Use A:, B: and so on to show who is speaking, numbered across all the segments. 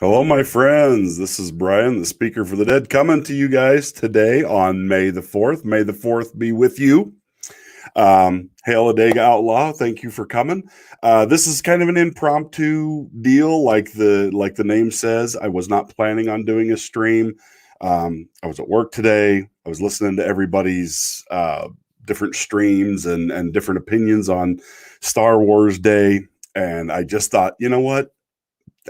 A: Hello, my friends. This is Brian, the speaker for the dead, coming to you guys today on May the 4th. May the 4th be with you. Hail Adega Outlaw, thank you for coming. This is kind of an impromptu deal, like the name says. I was not planning on doing a stream. I was at work today. I was listening to everybody's different streams and different opinions on Star Wars Day, and I just thought, you know what?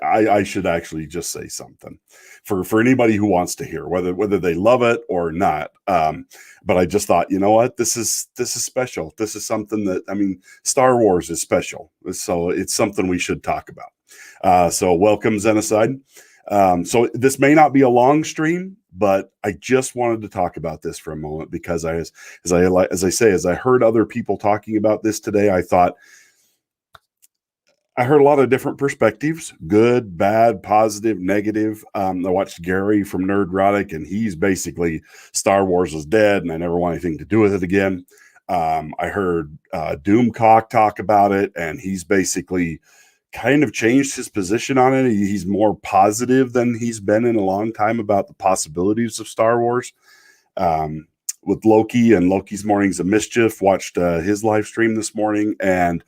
A: I should actually just say something for anybody who wants to hear, whether they love it or not. But I just thought, you know what, this is special. This is something that, I mean, Star Wars is special, so it's something we should talk about. So welcome, Xenocide. So this may not be a long stream, but I just wanted to talk about this for a moment because as I heard other people talking about this today, I heard a lot of different perspectives, good, bad, positive, negative. I watched Gary from Nerdrotic, and he's basically Star Wars is dead, and I never want anything to do with it again. I heard Doomcock talk about it, and he's basically kind of changed his position on it. He's more positive than he's been in a long time about the possibilities of Star Wars. With Loki and Loki's Mornings of Mischief, watched his live stream this morning, and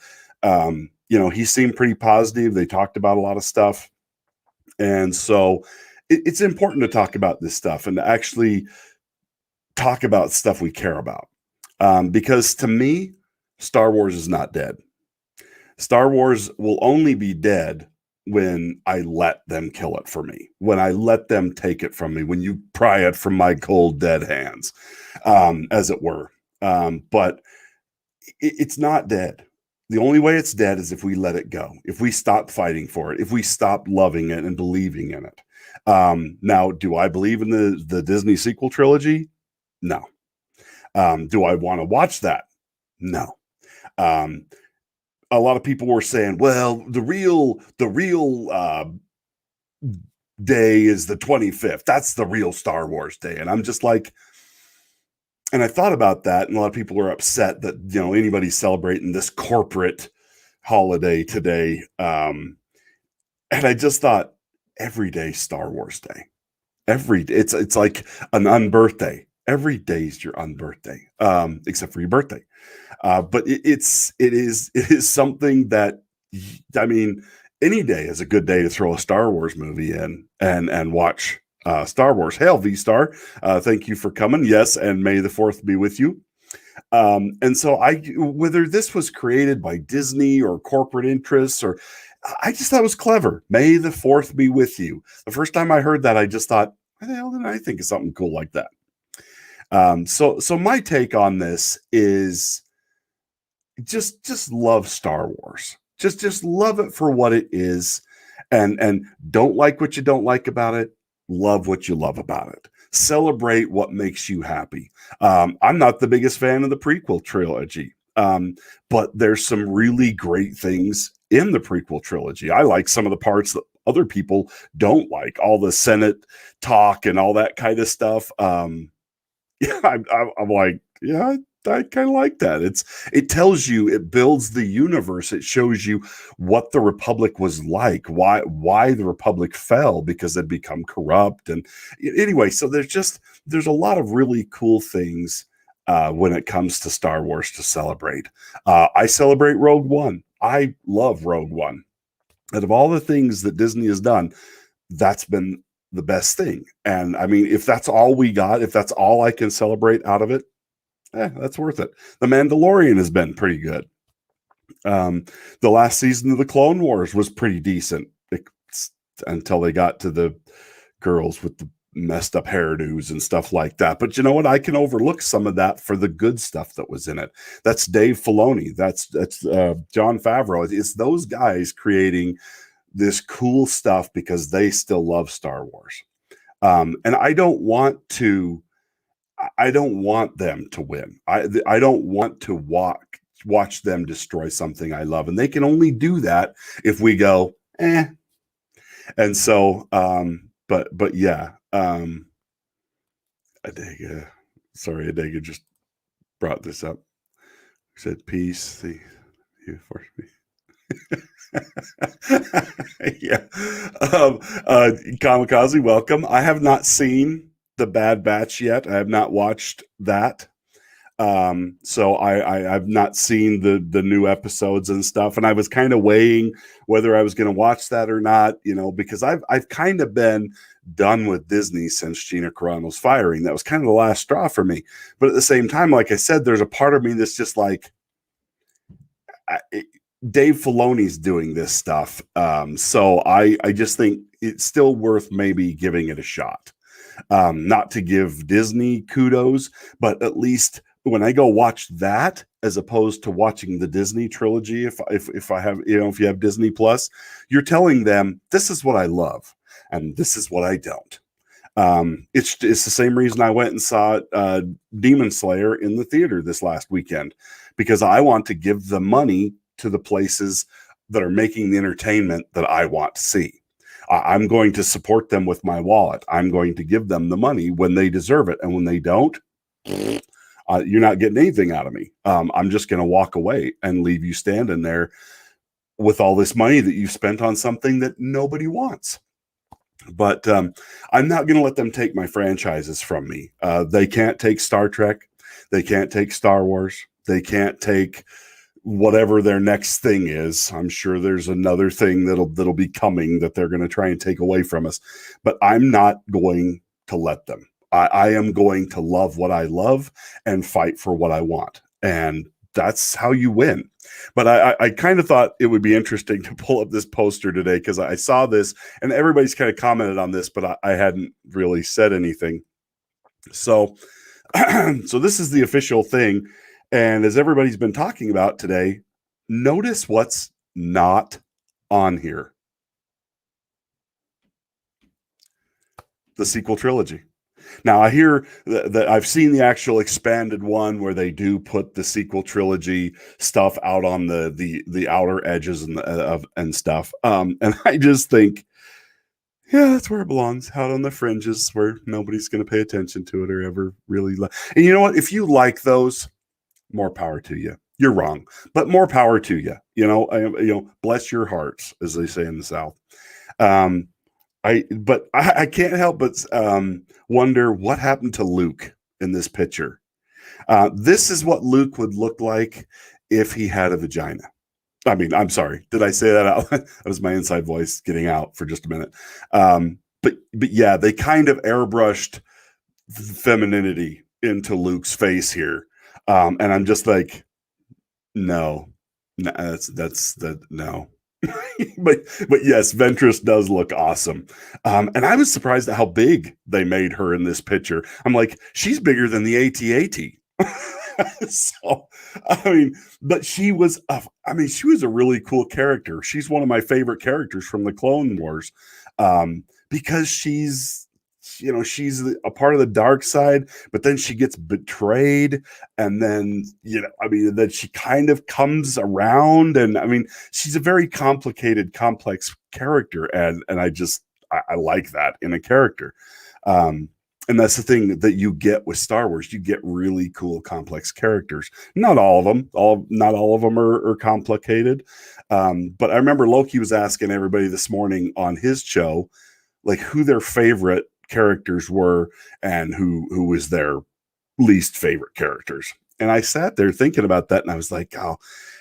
A: he seemed pretty positive. They talked about a lot of stuff. And so it's important to talk about this stuff and to actually talk about stuff we care about. Because to me, Star Wars is not dead. Star Wars will only be dead when I let them kill it for me, when I let them take it from me, when you pry it from my cold, dead hands, as it were. But it's not dead. The only way it's dead is if we let it go, if we stop fighting for it, if we stop loving it and believing in it. Now, do I believe in the Disney sequel trilogy? No. Do I want to watch that? No. A lot of people were saying, well, the real day is the 25th. That's the real Star Wars day. And I'm just like, and I thought about that, and a lot of people were upset that anybody's celebrating this corporate holiday today. And I just thought, every day Star Wars Day. It's like an unbirthday. Every day is your unbirthday, except for your birthday. But it is something that, I mean, any day is a good day to throw a Star Wars movie in and watch Star Wars. Hail V-Star. Thank you for coming. Yes, and may the 4th be with you. And so whether this was created by Disney or corporate interests, or I just thought it was clever. May the 4th be with you. The first time I heard that, I just thought, why the hell didn't I think of something cool like that? So my take on this is just love Star Wars. Just love it for what it is, and don't like what you don't like about it. Love what you love about it. Celebrate what makes you happy. I'm not the biggest fan of the prequel trilogy, but there's some really great things in the prequel trilogy. I like some of the parts that other people don't like, all the Senate talk and all that kind of stuff. Yeah, I'm like, yeah, I kind of like that. It tells you, it builds the universe. It shows you what the Republic was like, why the Republic fell, because they'd become corrupt. And anyway, so there's a lot of really cool things when it comes to Star Wars to celebrate. I celebrate Rogue One. I love Rogue One. Out of all the things that Disney has done, that's been the best thing. And I mean, if that's all we got, if that's all I can celebrate out of it, that's worth it. The Mandalorian has been pretty good. The last season of the Clone Wars was pretty decent until they got to the girls with the messed up hairdos and stuff like that. But you know what? I can overlook some of that for the good stuff that was in it. That's Dave Filoni. That's Jon Favreau. It's those guys creating this cool stuff because they still love Star Wars. And I don't want them to win. I don't want to watch them destroy something I love. And they can only do that if we go, eh. And so, but yeah, Adega just brought this up. He said, peace. You forced me. Yeah. Kamikaze, welcome. I have not seen The Bad Batch yet. I have not watched that. So I've not seen the new episodes and stuff, and I was kind of weighing whether I was going to watch that or not, because I've kind of been done with Disney since Gina Carano's firing. That was kind of the last straw for me. But at the same time, like I said, there's a part of me that's just like, Dave Filoni's doing this stuff. So I just think it's still worth maybe giving it a shot. Not to give Disney kudos, but at least when I go watch that, as opposed to watching the Disney trilogy, if I have, if you have Disney Plus, you're telling them this is what I love and this is what I don't. It's the same reason I went and saw Demon Slayer in the theater this last weekend, because I want to give the money to the places that are making the entertainment that I want to see. I'm going to support them with my wallet. I'm going to give them the money when they deserve it. And when they don't, you're not getting anything out of me. I'm just going to walk away and leave you standing there with all this money that you've spent on something that nobody wants. But I'm not going to let them take my franchises from me. They can't take Star Trek. They can't take Star Wars. They can't take whatever their next thing is. I'm sure there's another thing that'll be coming that they're going to try and take away from us. But I'm not going to let them. I am going to love what I love and fight for what I want. And that's how you win. But I kind of thought it would be interesting to pull up this poster today, because I saw this and everybody's kind of commented on this, but I hadn't really said anything. So, so this is the official thing. And as everybody's been talking about today, notice what's not on here. The sequel trilogy. Now, I hear that I've seen the actual expanded one where they do put the sequel trilogy stuff out on the outer edges and stuff. And I just think, yeah, that's where it belongs, out on the fringes where nobody's going to pay attention to it or ever really. And you know what? If you like those, more power to you. You're wrong, but more power to you. Bless your hearts, as they say in the South. I can't help but wonder what happened to Luke in this picture. This is what Luke would look like if he had a vagina. I mean, I'm sorry. Did I say that out? That was my inside voice getting out for just a minute. But yeah, they kind of airbrushed femininity into Luke's face here. And I'm just like, no, that's no. but yes, Ventress does look awesome. And I was surprised at how big they made her in this picture. I'm like, she's bigger than the AT-AT. So, I mean, but she was a really cool character. She's one of my favorite characters from the Clone Wars, because she's a part of the dark side, but then she gets betrayed, and then then she kind of comes around, and I mean, she's a very complicated, complex character, and I like that in a character. And that's the thing that you get with Star Wars. You get really cool, complex characters. Not all of them. Not all of them are complicated. But I remember Loki was asking everybody this morning on his show, like, who their favorite characters were and who was their least favorite characters. And I sat there thinking about that, and I was like, oh.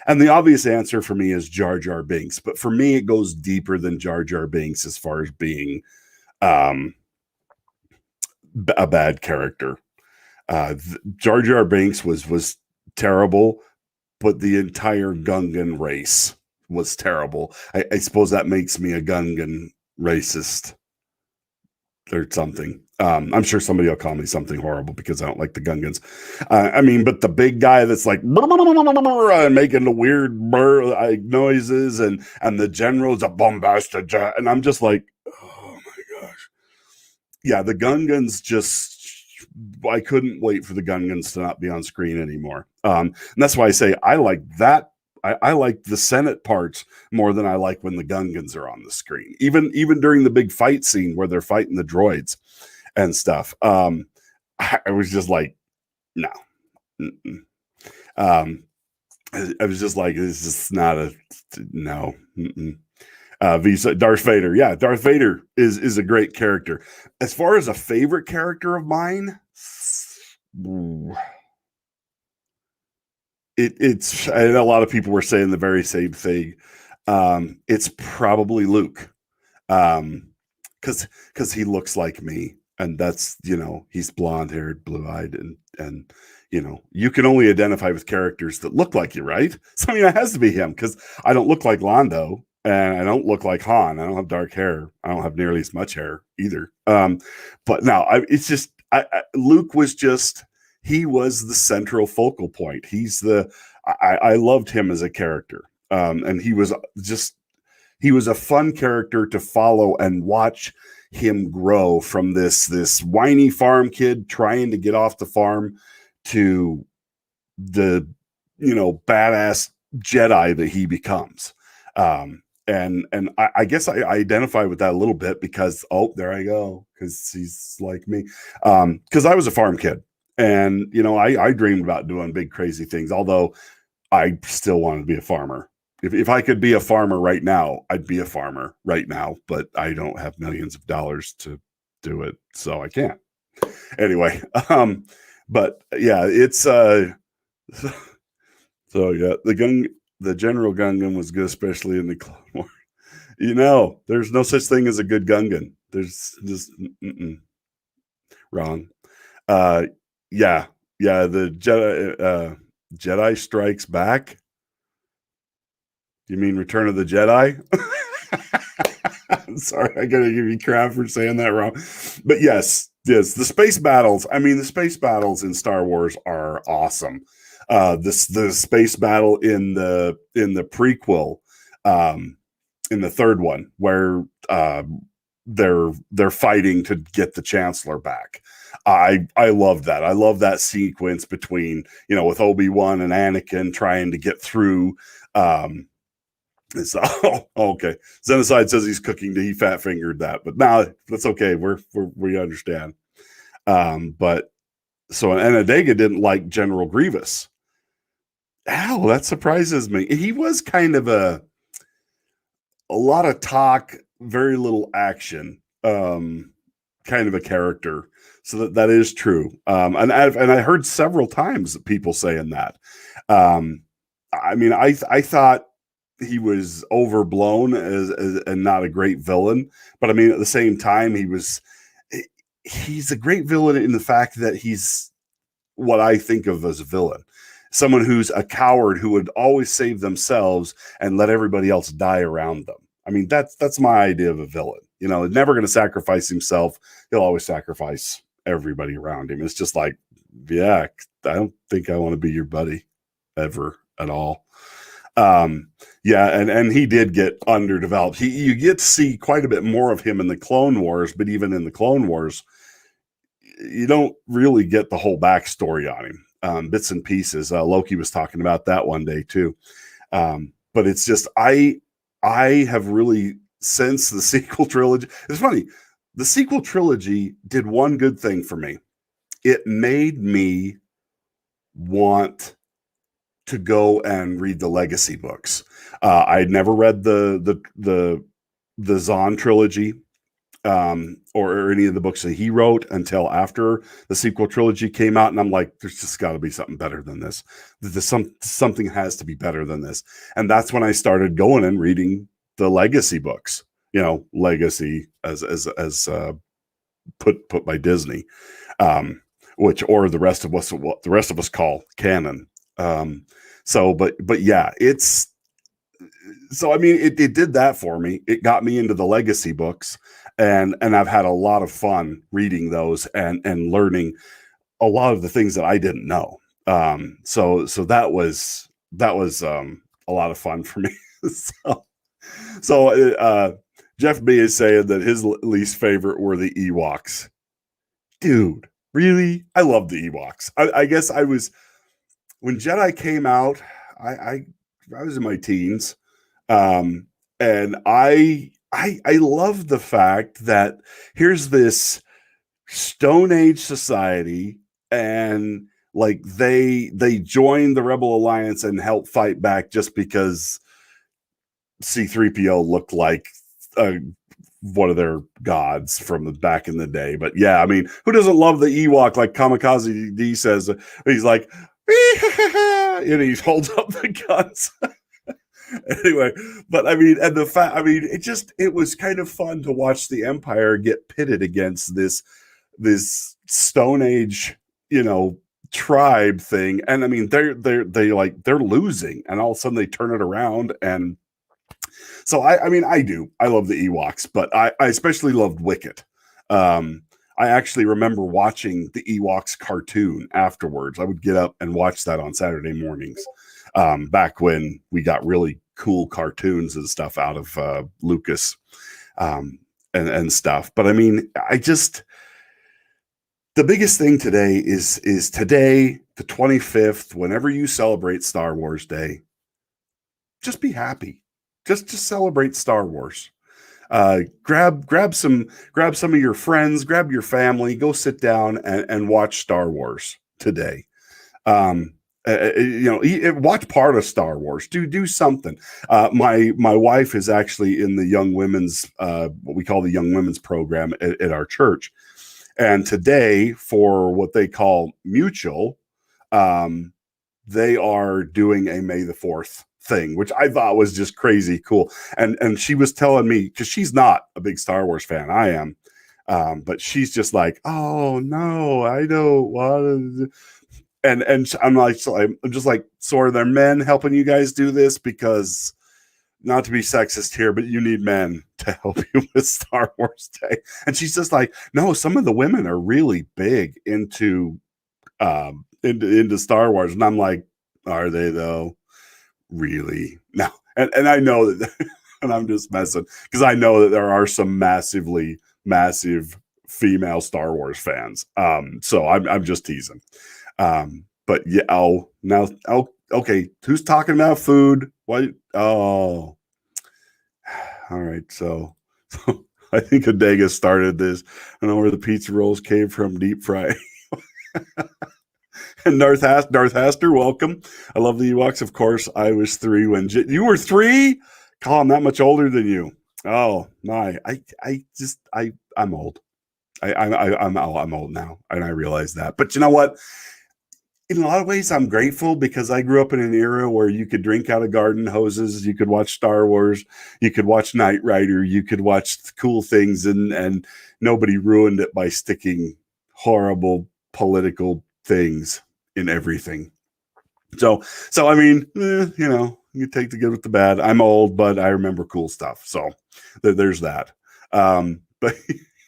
A: And the obvious answer for me is Jar Jar Binks. But for me, it goes deeper than Jar Jar Binks as far as being a bad character. Jar Jar Binks was terrible, but the entire Gungan race was terrible. I suppose that makes me a Gungan racist or something. I'm sure somebody will call me something horrible because I don't like the Gungans. But the big guy that's like and making the weird noises, and the general's a bombastic, and I'm just like, oh my gosh. Yeah, the Gungans I couldn't wait for the Gungans to not be on screen anymore. And that's why I say I like that. I like the Senate parts more than I like when the Gungans are on the screen. Even during the big fight scene where they're fighting the droids and stuff. I was just like, no. I was just like, this is not a no. Mm-mm. Darth Vader. Yeah, Darth Vader is a great character. As far as a favorite character of mine, it's and a lot of people were saying the very same thing. It's probably Luke. Because he looks like me, and that's he's blonde haired, blue eyed, and you can only identify with characters that look like you, right? So I mean, it has to be him because I don't look like Lando, and I don't look like Han. I don't have dark hair. I don't have nearly as much hair either. But no, it's just Luke was just he was the central focal point. I loved him as a character, and he was a fun character to follow and watch him grow from this whiny farm kid trying to get off the farm to the badass Jedi that he becomes. And I guess I identify with that a little bit because there I go, because he's like me. Because I was a farm kid, and I dreamed about doing big crazy things, although I still wanted to be a farmer. If I could be a farmer right now, I'd be a farmer right now, but I don't have millions of dollars to do it, so I can't. Anyway, but yeah, it's so yeah, the General Gungan was good, especially in the Clone Wars. There's no such thing as a good Gungan. There's just wrong. Uh, yeah, yeah, the Jedi Strikes Back. You mean Return of the Jedi? Sorry, I gotta give you crap for saying that wrong. But yes, the space battles. I mean, the space battles in Star Wars are awesome. The space battle in the prequel, in the third one, where they're fighting to get the Chancellor back. I love that. I love that sequence between with Obi-Wan and Anakin trying to get through. Okay. Xenocide says he's cooking. He fat fingered that, but now that's okay. We understand. But so Anadega didn't like General Grievous. Ow, that surprises me. He was kind of a lot of talk, very little action, kind of a character. So that is true. And I heard several times people saying that. I mean, I thought he was overblown as and not a great villain, but I mean, at the same time, he's a great villain in the fact that he's what I think of as a villain. Someone who's a coward who would always save themselves and let everybody else die around them. I mean, that's my idea of a villain. Never going to sacrifice himself. He'll always sacrifice everybody around him. It's just like, yeah, I don't think I want to be your buddy ever at all. Yeah, and he did get underdeveloped. You get to see quite a bit more of him in the Clone Wars, but even in the Clone Wars, you don't really get the whole backstory on him. Bits and pieces. Loki was talking about that one day too. But it's just I have really, since the sequel trilogy. It's funny. The sequel trilogy did one good thing for me. It made me want to go and read the legacy books. I'd never read the Zahn trilogy, or any of the books that he wrote until after the sequel trilogy came out, and I'm like, there's just got to be something better than this. Something has to be better than this, and that's when I started going and reading the legacy books. Legacy as put by Disney, which or the rest of us what the rest of us call canon. But yeah, it's so I mean it did that for me. It got me into the legacy books, and I've had a lot of fun reading those and learning a lot of the things that I didn't know. So that was a lot of fun for me. so Jeff B is saying that his least favorite were the Ewoks. Dude, really? I love the Ewoks. I guess I was when Jedi came out. I was in my teens, and I love the fact that here's this Stone Age society, and like they joined the Rebel Alliance and helped fight back just because C-3PO looked like one of their gods from the back in the day. But yeah, I mean, who doesn't love the Ewok? Like Kamikaze D says, he's like, and he holds up the guns. Anyway, but I mean, and the fact, I mean, it was kind of fun to watch the Empire get pitted against this Stone Age, tribe thing. And I mean, they're losing, and all of a sudden they turn it around. And so I mean, I love the Ewoks, but I especially loved Wicket. I actually remember watching the Ewoks cartoon afterwards. I would get up and watch that on Saturday mornings, back when we got really cool cartoons and stuff out of Lucas, and stuff. But I mean, the biggest thing today is today, the 25th, whenever you celebrate Star Wars Day, just be happy. Just celebrate Star Wars. Grab some of your friends, grab your family, go sit down and watch Star Wars today. Watch part of Star Wars. Do something. My wife is actually in the young women's, what we call the young women's program at our church. And today, for what they call mutual, they are doing a May the 4th thing, which I thought was just crazy cool. And she was telling me, because she's not a big Star Wars fan, I am, but she's just like, oh no, I don't want to. And I'm just like, so are there men helping you guys do this? Because, not to be sexist here, but you need men to help you with Star Wars Day. And she's just like, no, some of the women are really big into Star Wars. And I'm like, are they though? Really? No. And I know that, and I'm just messing, because I know that there are some massive female Star Wars fans. So I'm just teasing. But yeah, okay. Who's talking about food? What? Oh, all right. So I think Adega started this. I don't know where the pizza rolls came from. Deep fry. And Darth Haster, welcome. I love the Ewoks. Of course, I was 3 when you were 3. Call, I'm that much older than you. Oh my! I'm old. I'm old now, and I realize that. But you know what? In a lot of ways, I'm grateful, because I grew up in an era where you could drink out of garden hoses, you could watch Star Wars, you could watch Knight Rider, you could watch cool things, and nobody ruined it by sticking horrible political things in everything. So I mean, you take the good with the bad. I'm old, but I remember cool stuff. So there's that. But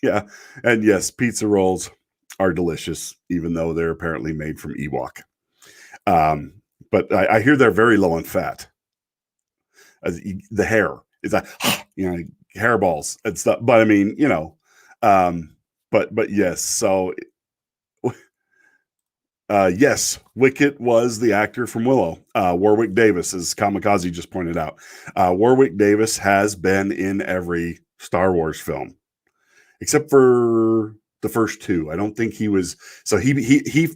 A: yeah, and yes, pizza rolls are delicious, even though they're apparently made from Ewok. But I hear they're very low in fat. The hair is like, hairballs and stuff. But I mean, but yes. So yes, Wicket was the actor from Willow. Warwick Davis, as Kamikaze just pointed out. Warwick Davis has been in every Star Wars film, except for the first 2. I don't think he was. So I think he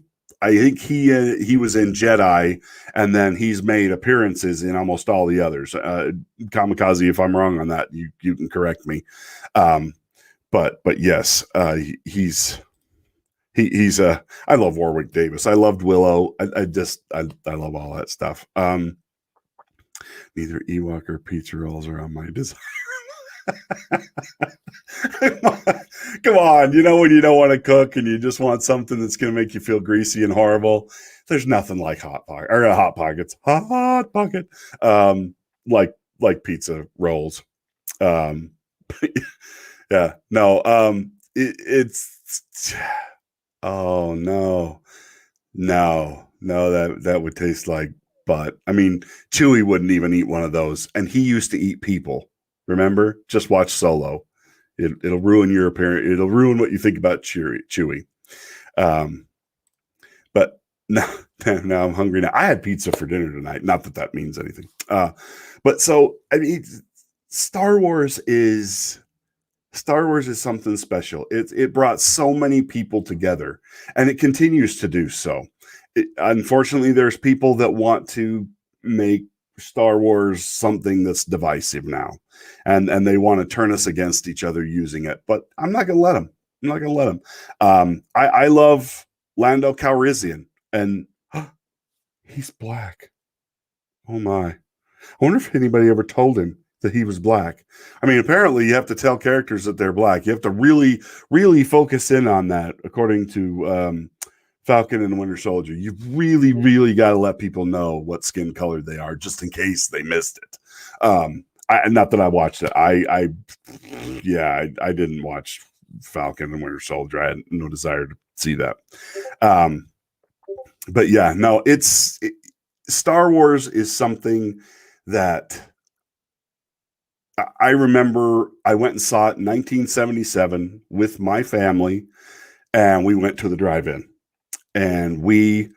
A: was in Jedi, and then he's made appearances in almost all the others. Kamikaze, if I'm wrong on that, you can correct me. But yes, he's I love Warwick Davis. I loved Willow. I love all that stuff. Neither Ewok or pizza rolls are on my design. Come on, when you don't want to cook and you just want something that's going to make you feel greasy and horrible, there's nothing like hot pockets, like pizza rolls. Yeah, no, it's oh no, that would taste like butt. I mean, Chewie wouldn't even eat one of those, and he used to eat people. Remember? Just watch Solo. It'll ruin your appearance. It'll ruin what you think about Chewie. But now I'm hungry now. I had pizza for dinner tonight. Not that means anything. But so, I mean, Star Wars is something special. It brought so many people together, and it continues to do so. Unfortunately, there's people that want to make Star Wars something that's divisive now, and they want to turn us against each other using it. But I'm not going to let them. I'm not going to let them. I love Lando Calrissian, and he's black. Oh my! I wonder if anybody ever told him that he was black. I mean, apparently you have to tell characters that they're black. You have to really, really focus in on that, according to Falcon and Winter Soldier. You've really, really got to let people know what skin color they are, just in case they missed it. Not that I watched it. I didn't watch Falcon and Winter Soldier. I had no desire to see that. But yeah, no, Star Wars is something that I remember. I went and saw it in 1977 with my family, and we went to the drive-in. And we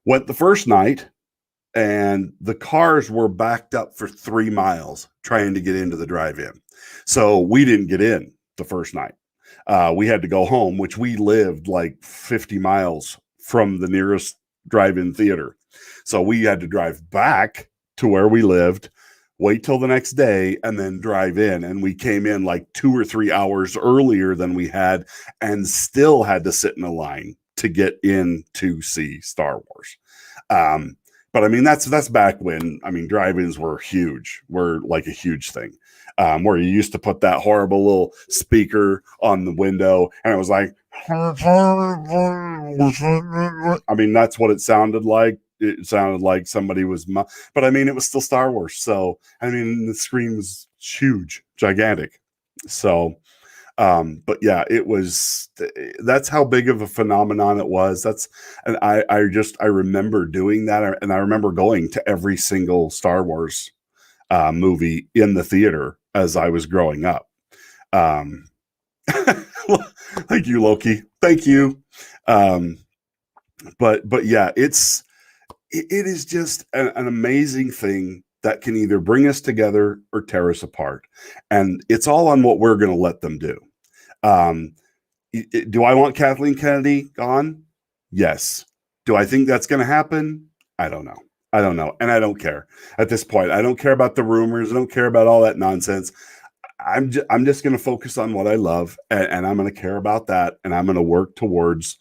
A: went the first night, and the cars were backed up for 3 miles trying to get into the drive-in. So we didn't get in the first night. We had to go home, which we lived like 50 miles from the nearest drive-in theater. So we had to drive back to where we lived, wait till the next day, and then drive in. And we came in like 2 or 3 hours earlier than we had, and still had to sit in a line to get in to see Star Wars. But I mean, that's back when, I mean, drive-ins were like a huge thing. Where you used to put that horrible little speaker on the window, and it was like, I mean, that's what it sounded like. It sounded like somebody was, but I mean, it was still Star Wars. So, I mean, the screen was huge, gigantic. So, but yeah, that's how big of a phenomenon it was. And I remember doing that. And I remember going to every single Star Wars movie in the theater as I was growing up. Thank you, Loki. Thank you. But yeah, it is just an amazing thing that can either bring us together or tear us apart. And it's all on what we're going to let them do. Do I want Kathleen Kennedy gone? Yes. Do I think that's going to happen? I don't know. And I don't care at this point. I don't care about the rumors. I don't care about all that nonsense. I'm just going to focus on what I love, and I'm going to care about that. And I'm going to work towards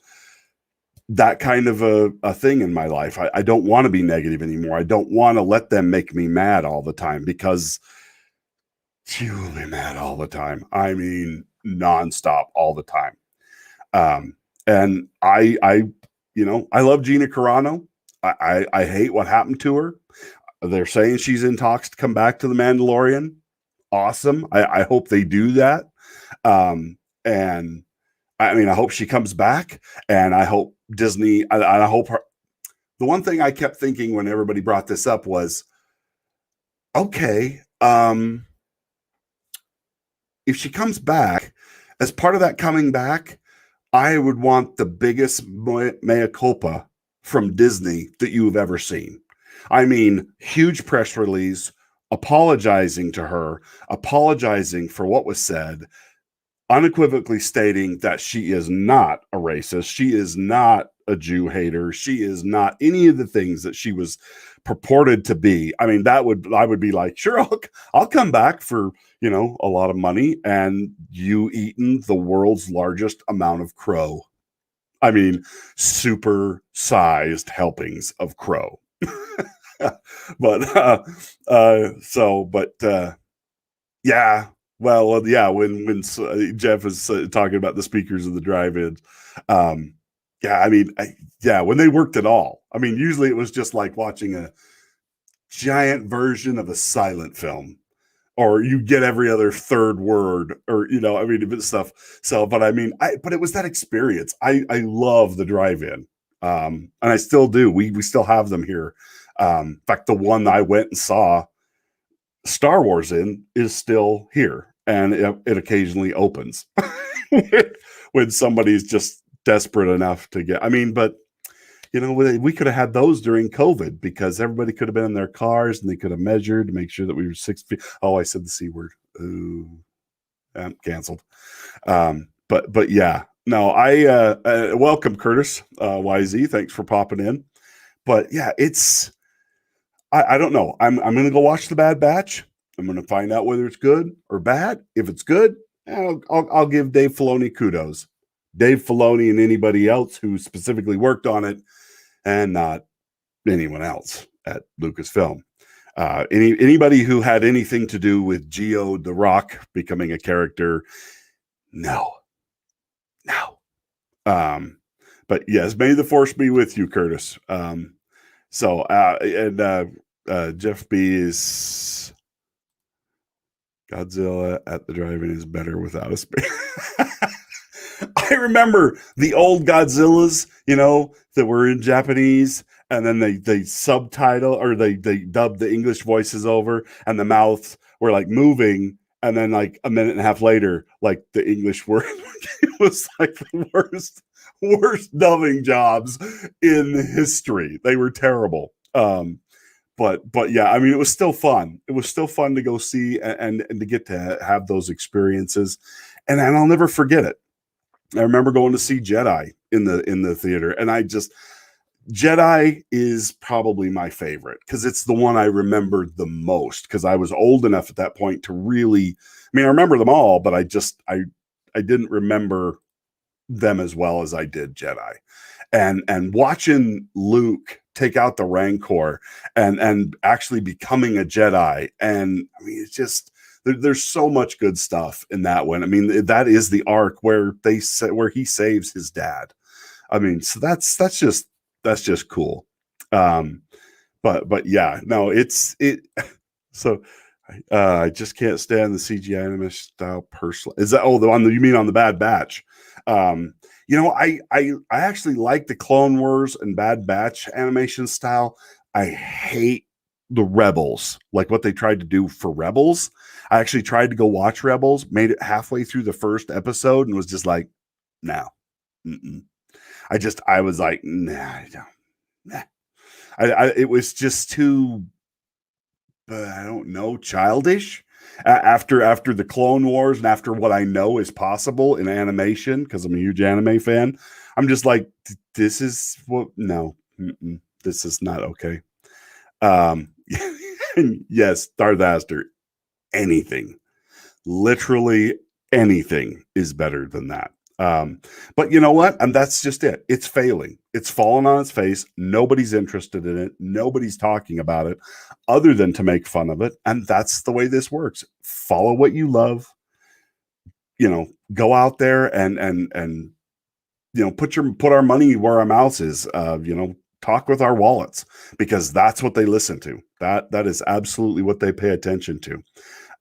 A: that kind of a thing in my life. I don't want to be negative anymore. I don't want to let them make me mad all the time, because you will be mad all the time. I mean, nonstop all the time. And I love Gina Carano. I hate what happened to her. They're saying she's in talks to come back to The Mandalorian. Awesome. I hope they do that. And I mean, I hope she comes back, and I hope Disney, I hope her. The one thing I kept thinking when everybody brought this up was, okay, if she comes back, as part of that coming back, I would want the biggest mea culpa from Disney that you have ever seen. I mean, huge press release, apologizing to her, apologizing for what was said, unequivocally stating that she is not a racist. She is not a Jew hater. She is not any of the things that she was purported to be. I mean, I would be like, sure, I'll come back for, a lot of money, and you eaten the world's largest amount of crow. I mean, super sized helpings of crow. But yeah. Well, yeah. When Jeff is talking about the speakers of the drive-in, yeah. I mean, when they worked at all. I mean, usually it was just like watching a giant version of a silent film, or you get every other third word, or I mean, a bit of stuff. So, but I mean, but it was that experience. I love the drive-in, and I still do. We still have them here. In fact, the one I went and saw Star Wars in is still here, and it occasionally opens when somebody's just desperate enough to get. I mean, but we could have had those during COVID, because everybody could have been in their cars and they could have measured to make sure that we were 6 feet. Oh, I said the C word. Ooh, canceled. But yeah, no, I welcome Curtis YZ. Thanks for popping in. But yeah, it's I don't know. I'm gonna go watch the Bad Batch. I'm gonna find out whether it's good or bad. If it's good, I'll give Dave Filoni kudos. Dave Filoni and anybody else who specifically worked on it, and not anyone else at Lucasfilm. Anybody who had anything to do with Geo the Rock becoming a character, no, no. But yes, may the force be with you, Curtis. Jeff B is Godzilla at the drive-in is better without a space. I remember the old Godzillas, that were in Japanese, and then they subtitle or they dubbed the English voices over, and the mouths were like moving, and then like a minute and a half later, like the English word, it was like the worst dubbing jobs in history. They were terrible. But yeah, I mean, it was still fun. It was still fun to go see and to get to have those experiences, and I'll never forget it. I remember going to see Jedi in the theater, and Jedi is probably my favorite because it's the one I remembered the most, because I was old enough at that point to really, I mean, I remember them all, but I didn't remember them as well as I did Jedi. And watching Luke take out the Rancor and actually becoming a Jedi, and I mean, it's just there's so much good stuff in that one. I mean, that is the arc where he saves his dad. I mean, so that's just cool. But yeah, no, it's it. So I just can't stand the CGI anime style personally. Is that you mean on the Bad Batch? I actually like the Clone Wars and Bad Batch animation style. I hate the Rebels, like what they tried to do for Rebels. I actually tried to go watch Rebels, made it halfway through the first episode, and was just like, no. I was like, nah, nah. It was just too, I don't know, childish. After the Clone Wars and after what I know is possible in animation, because I'm a huge anime fan, I'm just like, this is what, no, this is not okay. Yes, Darth Aster, anything, literally anything is better than that. But you know what? And that's just it. It's failing. It's fallen on its face. Nobody's interested in it. Nobody's talking about it other than to make fun of it. And that's the way this works. Follow what you love. Go out there and put our money where our mouth is. Talk with our wallets, because that's what they listen to. That is absolutely what they pay attention to.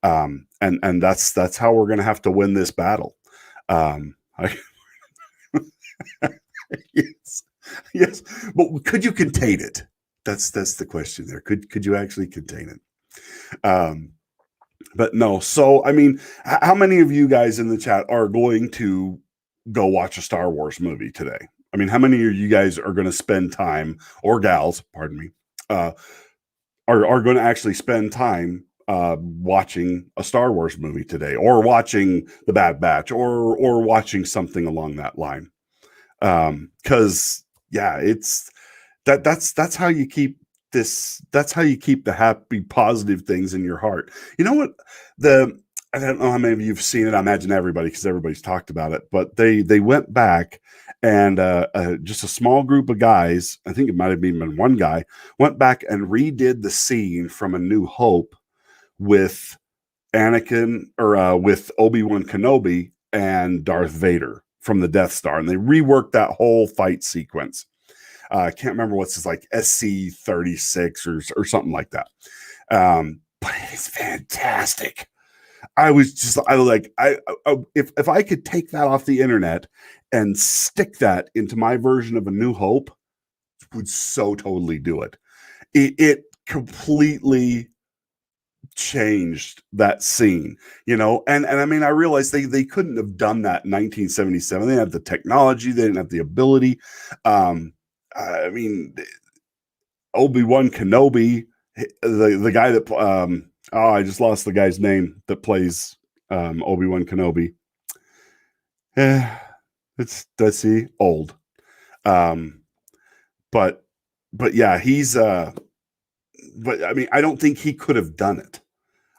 A: And that's how we're going to have to win this battle. Yes, but could you contain it? That's the question there. Could you actually contain it? But no. So I mean, how many of you guys in the chat are going to go watch a Star Wars movie today? I mean, how many of you guys are going to spend time, or gals, pardon me, are going to actually spend time watching a Star Wars movie today, or watching the Bad Batch, or watching something along that line? Because yeah, it's that's how you keep this. That's how you keep the happy, positive things in your heart. You know what? I don't know how many of you've seen it. I imagine everybody, because everybody's talked about it. But they went back, and just a small group of guys, I think it might have been one guy, went back and redid the scene from A New Hope with Anakin, or with Obi-Wan Kenobi and Darth Vader from the Death Star, and they reworked that whole fight sequence. I can't remember what's his, like, SC-36 or something like that. But it's fantastic. If I could take that off the internet and stick that into my version of A New Hope, would so totally do it. It completely changed that scene, and I mean, I realized they couldn't have done that in 1977. They didn't have the technology, they didn't have the ability. I mean, Obi-Wan Kenobi, the guy that I just lost the guy's name that plays Obi-Wan Kenobi. Does he old? Um, but yeah, he's but I mean, I don't think he could have done it.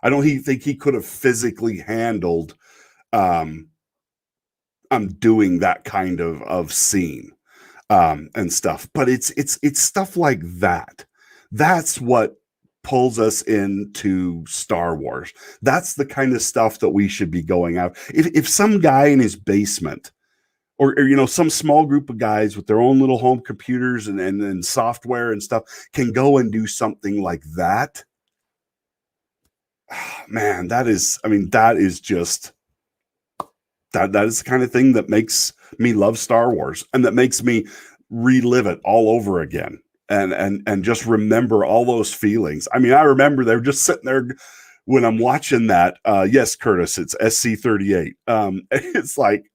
A: I don't think he could have physically handled um I'm doing that kind of scene and stuff. But it's stuff like that. That's what pulls us into Star Wars. That's the kind of stuff that we should be going out. If some guy in his basement or you know some small group of guys with their own little home computers and software and stuff can go and do something like that, man, that is, I mean, that is just that is the kind of thing that makes me love Star Wars and that makes me relive it all over again and just remember all those feelings. I mean, I remember they're just sitting there when I'm watching that. Yes, Curtis, it's SC-38. It's like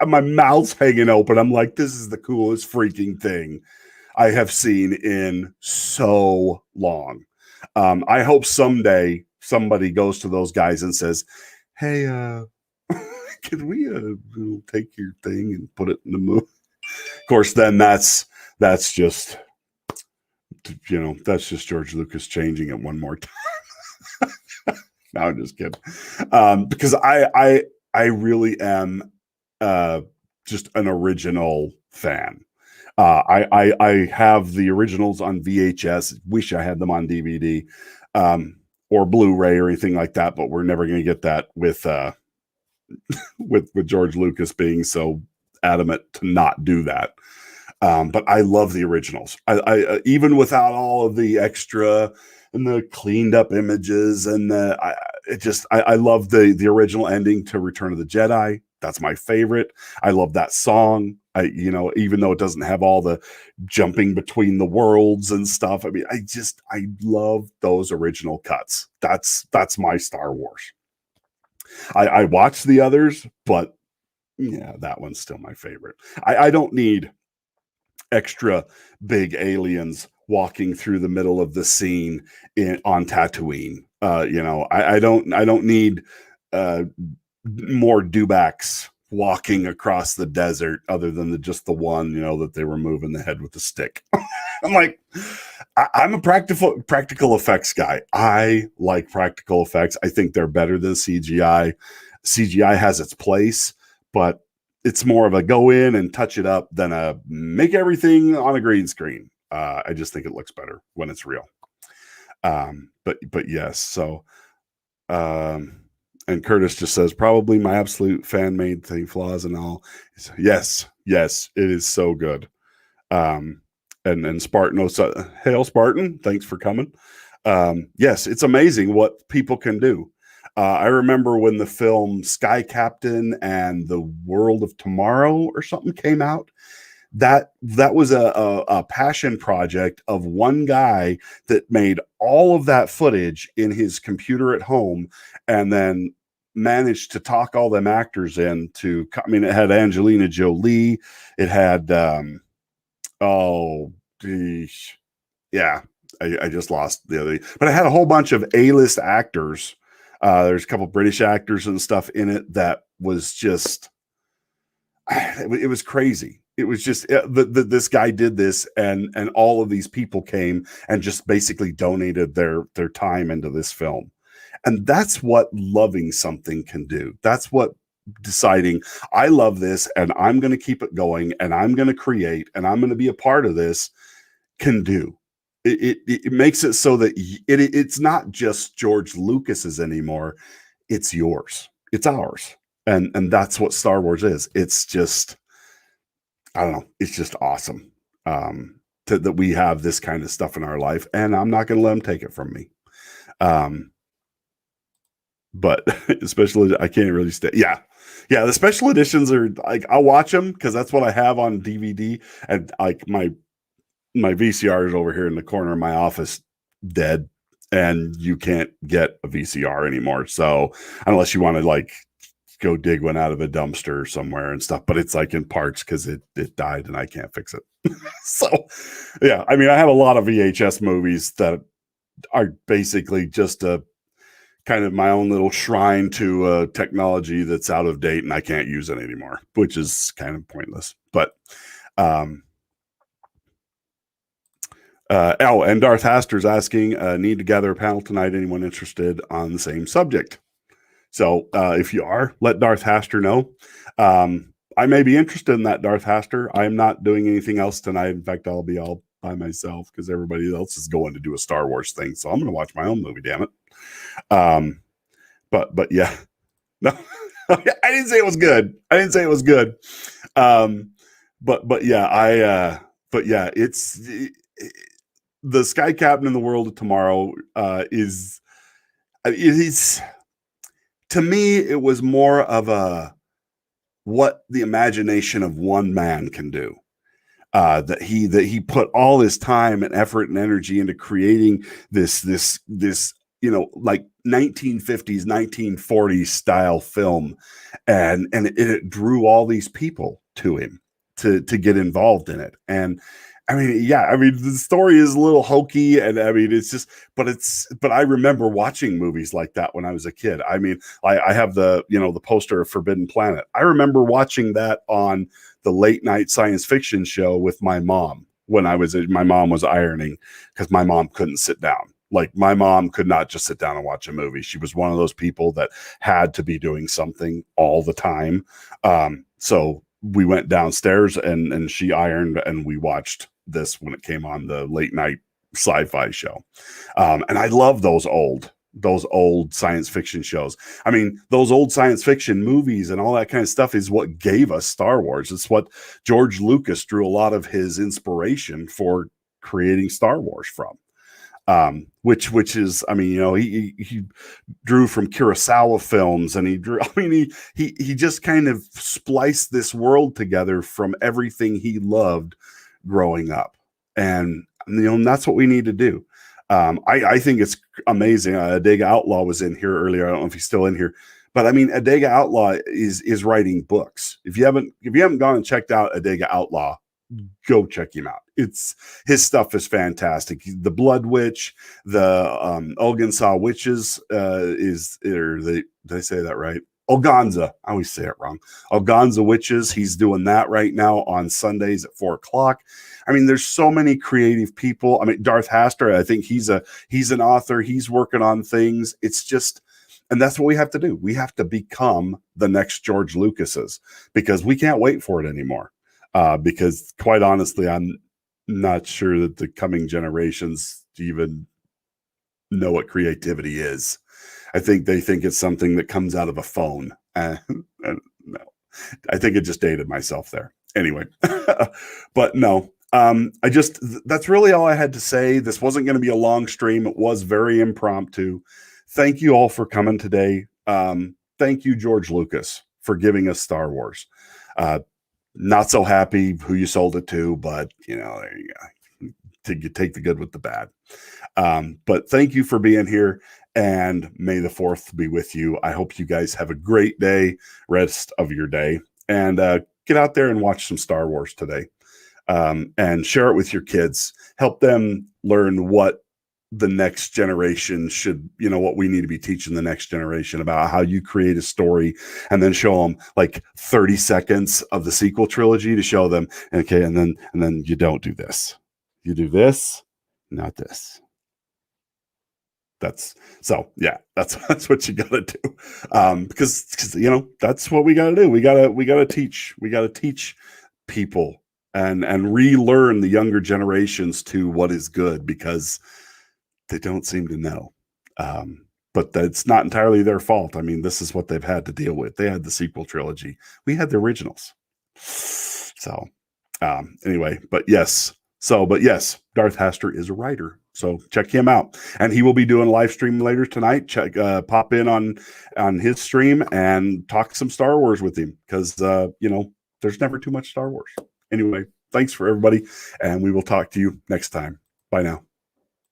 A: my mouth's hanging open. I'm like, this is the coolest freaking thing I have seen in so long. I hope someday somebody goes to those guys and says, "Hey, can we take your thing and put it in the movie?" Of course, then that's just that's just George Lucas changing it one more time. No, I'm just kidding. Because I really am just an original fan. I have the originals on VHS. Wish I had them on DVD or Blu-ray or anything like that, but we're never going to get that with with George Lucas being so adamant to not do that. But I love the originals. I even without all of the extra and the cleaned up images and I love the original ending to Return of the Jedi. That's my favorite. I love that song. Even though it doesn't have all the jumping between the worlds and stuff. I mean, I love those original cuts. That's my Star Wars. I watched the others, but yeah, that one's still my favorite. I don't need extra big aliens walking through the middle of the scene on Tatooine. I don't need more dewbacks walking across the desert other than just the one, that they were moving the head with the stick. I'm like, I'm a practical effects guy. I like practical effects. I think they're better than CGI. CGI has its place, but it's more of a go in and touch it up than a make everything on a green screen. I just think it looks better when it's real. But yes, so and Curtis just says probably my absolute fan made thing, flaws and all. Yes, it is so good. And Spartan, hail Spartan, thanks for coming. Yes, it's amazing what people can do. I remember when the film Sky Captain and the World of Tomorrow or something came out. That was a passion project of one guy that made all of that footage in his computer at home and then managed to talk all them actors in to, I mean, it had Angelina Jolie. It had, oh, geez. Yeah, I just lost the other, but I had a whole bunch of A-list actors. There's a couple British actors and stuff in it that was just, it was crazy. It was just this guy did this, and all of these people came and just basically donated their time into this film, and that's what loving something can do. That's what deciding I love this, and I'm going to keep it going, and I'm going to create, and I'm going to be a part of this can do. It makes it so that it's not just George Lucas's anymore. It's yours. It's ours. And that's what Star Wars is. It's just, I don't know. It's just awesome that we have this kind of stuff in our life, and I'm not going to let them take it from me. But especially, I can't really stay. Yeah. The special editions are like, I'll watch them because that's what I have on DVD, and like my VCR is over here in the corner of my office, dead, and you can't get a VCR anymore. So unless you want to like go dig one out of a dumpster somewhere and stuff, but it's like in parts because it died and I can't fix it. So yeah, I mean, I have a lot of VHS movies that are basically just a kind of my own little shrine to technology that's out of date and I can't use it anymore, which is kind of pointless. But and Darth Haster's asking, need to gather a panel tonight. Anyone interested on the same subject? So if you are, let Darth Haster know. I may be interested in that, Darth Haster. I'm not doing anything else tonight. In fact, I'll be all by myself because everybody else is going to do a Star Wars thing. So I'm going to watch my own movie, damn it. But yeah, no, I didn't say it was good. I didn't say it was good. But yeah, it's the Sky Captain in the World of Tomorrow is to me, it was more of a what the imagination of one man can do. That he put all his time and effort and energy into creating this like 1950s 1940s style film, and it drew all these people to him to get involved in it. And I mean, yeah, I mean, the story is a little hokey, and I mean, it's just, but I remember watching movies like that when I was a kid. I mean, I have the poster of Forbidden Planet. I remember watching that on the late night science fiction show with my mom when my mom was ironing, because my mom couldn't sit down. Like, my mom could not just sit down and watch a movie. She was one of those people that had to be doing something all the time. So we went downstairs and she ironed, and we watched this when it came on the late night sci-fi show. And I love those old science fiction shows. I mean, those old science fiction movies and all that kind of stuff is what gave us Star Wars. It's what George Lucas drew a lot of his inspiration for creating Star Wars from. Which is, I mean, he drew from Kurosawa films, and he just kind of spliced this world together from everything he loved growing up. And that's what we need to do. I think it's amazing. Adega Outlaw was in here earlier. I don't know if he's still in here, but I mean, Adega Outlaw is writing books. If you haven't gone and checked out Adega Outlaw, go check him out. His stuff is fantastic. The Blood Witch, the Ulganza Witches, did I say that right? Ulganza. I always say it wrong. Ulganza Witches. He's doing that right now on Sundays at 4:00. I mean, there's so many creative people. I mean, Darth Haster, I think he's an author. He's working on things. It's just, and that's what we have to do. We have to become the next George Lucas's, because we can't wait for it anymore. Because quite honestly, I'm not sure that the coming generations even know what creativity is. I think they think it's something that comes out of a phone. No, I think it just dated myself there. Anyway, but no, that's really all I had to say. This wasn't going to be a long stream. It was very impromptu. Thank you all for coming today. Thank you, George Lucas, for giving us Star Wars. Not so happy who you sold it to, but there you go. You take the good with the bad. But thank you for being here, and may the 4th be with you. I hope you guys have a great day, rest of your day, and get out there and watch some Star Wars today, and share it with your kids. Help them learn what the next generation should, what we need to be teaching the next generation about how you create a story, and then show them like 30 seconds of the sequel trilogy to show them, okay, and then you don't do this. You do this, not this. That's what you gotta do. Because that's what we gotta do. We gotta teach people and relearn the younger generations to what is good, because they don't seem to know. But that's not entirely their fault. I mean, this is what they've had to deal with. They had the sequel trilogy. We had the originals. So anyway, but yes, Darth Haster is a writer. So check him out. And he will be doing a live stream later tonight. Pop in on his stream and talk some Star Wars with him, because there's never too much Star Wars. Anyway, thanks for everybody, and we will talk to you next time. Bye now.